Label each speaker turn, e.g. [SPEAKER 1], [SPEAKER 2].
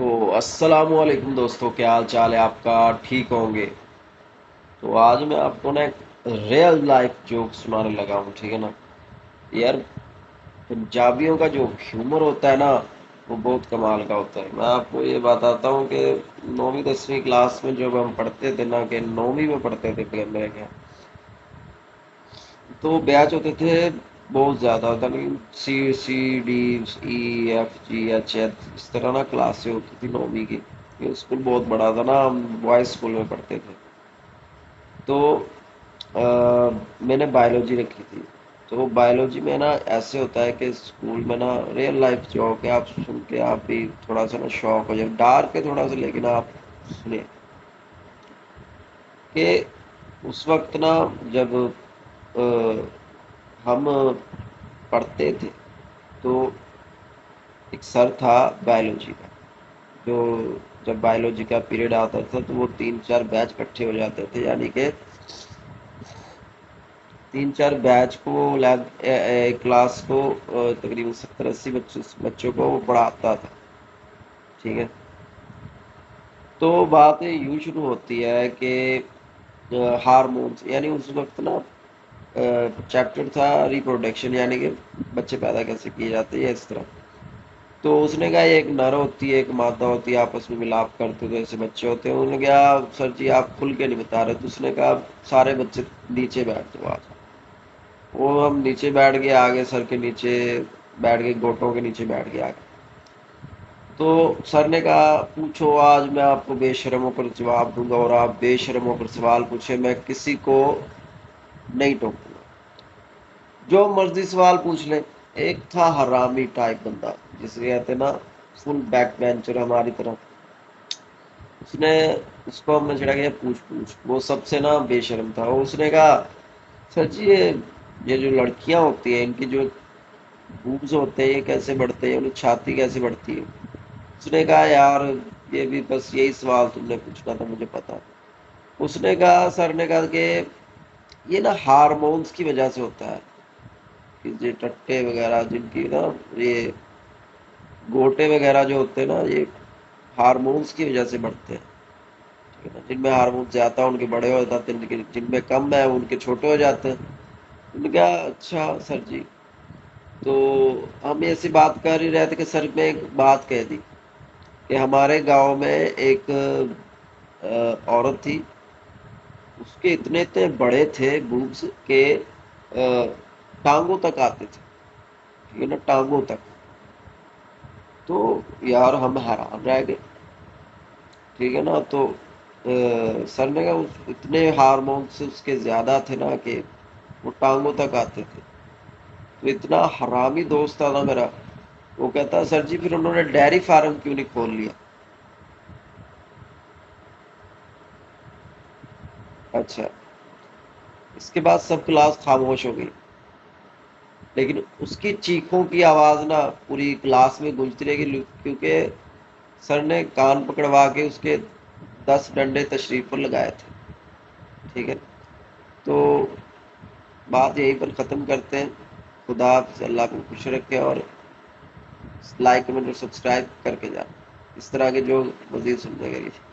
[SPEAKER 1] تو السلام علیکم دوستوں، کیا حال چال ہے آپ کا؟ ٹھیک ہوں گے؟ تو آج میں آپ کو نا ایک ریئل لائف جوک سنانے لگا ہوں، ٹھیک ہے نا یار؟ پنجابیوں کا جو ہیومر ہوتا ہے نا، وہ بہت کمال کا ہوتا ہے۔ میں آپ کو یہ بتاتا ہوں کہ 9ویں 10ویں کلاس میں جب ہم پڑھتے تھے نا، کہ 9ویں میں پڑھتے تھے کہ میرے خیال، تو بیچ ہوتے تھے بہت زیادہ ہوتا، لیکن C C D E F G H H اس طرح نا کلاسیں ہوتی تھی 9ویں کی۔ یہ اسکول بہت بڑا تھا نا، ہم بوائز اسکول میں پڑھتے تھے۔ تو میں نے بایولوجی رکھی تھی۔ تو بایولوجی میں نا ایسے ہوتا ہے کہ اسکول میں نا ریئل لائف جو کہ آپ سن کے آپ بھی تھوڑا سا نا شوق ہو جائے، ڈارک ہے تھوڑا سا، لیکن آپ سنیں کہ اس وقت نا جب آ، ہم پڑھتے تھے تو ایک سر تھا بایولوجی کا، جو جب بایولوجی کا پیریڈ آتا تھا تو وہ 3 4 بیچ اکٹھے ہو جاتے تھے، یعنی کہ 3 4 بیچ کو ایک کلاس کو تقریباً 70 80 بچوں کو وہ پڑھاتا تھا، ٹھیک ہے؟ تو بات یوں شروع ہوتی ہے کہ ہارمونس، یعنی اس وقت نا چیپٹر تھا ریپروڈکشن، یعنی کہ بچے پیدا کیسے کیے جاتے ہیں اس طرح۔ تو اس نے کہا یہ ایک نر ہوتی ہے ایک مادہ ہوتی ہے، آپس میں ملاپ کرتے تو ایسے بچے ہوتے ہیں۔ انہوں نے کہا سر جی آپ کھل کے نہیں بتا رہے، تو اس نے کہا سارے بچے نیچے بیٹھ جاؤ آج۔ وہ ہم نیچے بیٹھ گئے، آگے سر کے نیچے بیٹھ گئے، گوٹوں کے نیچے بیٹھ گئے آگے۔ تو سر نے کہا پوچھو، آج میں آپ کو بے شرموں پر جواب دوں گا، اور آپ بے شرموں پر سوال پوچھے، میں کسی کو نہیں ٹوکوں گا، جو مرضی سوال پوچھ لیں۔ ایک تھا حرامی ٹائپ بندہ، جسے کہتے نا فل بیک بینچر ہماری طرح۔ اس نے اس کو ہم نے چھڑا گیا پوچھ پوچھ، وہ سب سے نا بے شرم تھا۔ اور اس نے کہا سر جی یہ جو لڑکیاں ہوتی ہیں ان کی جو بوبز ہوتے ہیں یہ کیسے بڑھتے ہیں، انہیں چھاتی کیسے بڑھتی ہے؟ اس نے کہا یار یہ بھی بس یہی سوال تم نے پوچھنا تھا، مجھے پتا۔ اس نے کہا سر نے کہا کہ یہ نا ہارمونز کی وجہ سے ہوتا ہے، کہ یہ ٹٹے وغیرہ جن کی نا یہ گوٹے وغیرہ جو ہوتے ہیں نا، یہ ہارمونز کی وجہ سے بڑھتے ہیں، ٹھیک ہے نا؟ جن میں ہارمون زیادہ ان کے بڑے ہو جاتے ہیں، جن میں کم ہے ان کے چھوٹے ہو جاتے ہیں۔ انہوں نے کہا اچھا سر جی۔ تو ہم ایسی بات کر ہی رہے تھے کہ سر نے ایک بات کہہ دی کہ ہمارے گاؤں میں ایک عورت تھی، اس کے اتنے اتنے بڑے تھے بوبس کہ ٹانگوں تک آتے تھے، ٹھیک ہے نا؟ ٹانگوں تک۔ تو یار ہم حیران رہ گئے، ٹھیک ہے نا؟ تو سر نے کہا اتنے ہارمونس اس کے زیادہ تھے نا کہ وہ ٹانگوں تک آتے تھے۔ تو اتنا حرامی دوست تھا نا میرا، وہ کہتا سر جی پھر انہوں نے ڈیری فارم کیوں نہیں کھول لیا؟ اچھا، اس کے بعد سب کلاس خاموش ہو گئی، لیکن اس کی چیخوں کی آواز نا پوری کلاس میں گونجتی رہے گی، کیونکہ سر نے کان پکڑوا کے اس کے 10 ڈنڈے تشریف پر لگائے تھے، ٹھیک ہے؟ تو بات یہیں پر ختم کرتے ہیں۔ خدا حافظ، اللہ کو خوش رکھے، اور لائک کمنٹ اور سبسکرائب کر کے جائیں اس طرح کے جو مزید سننے کے لیے۔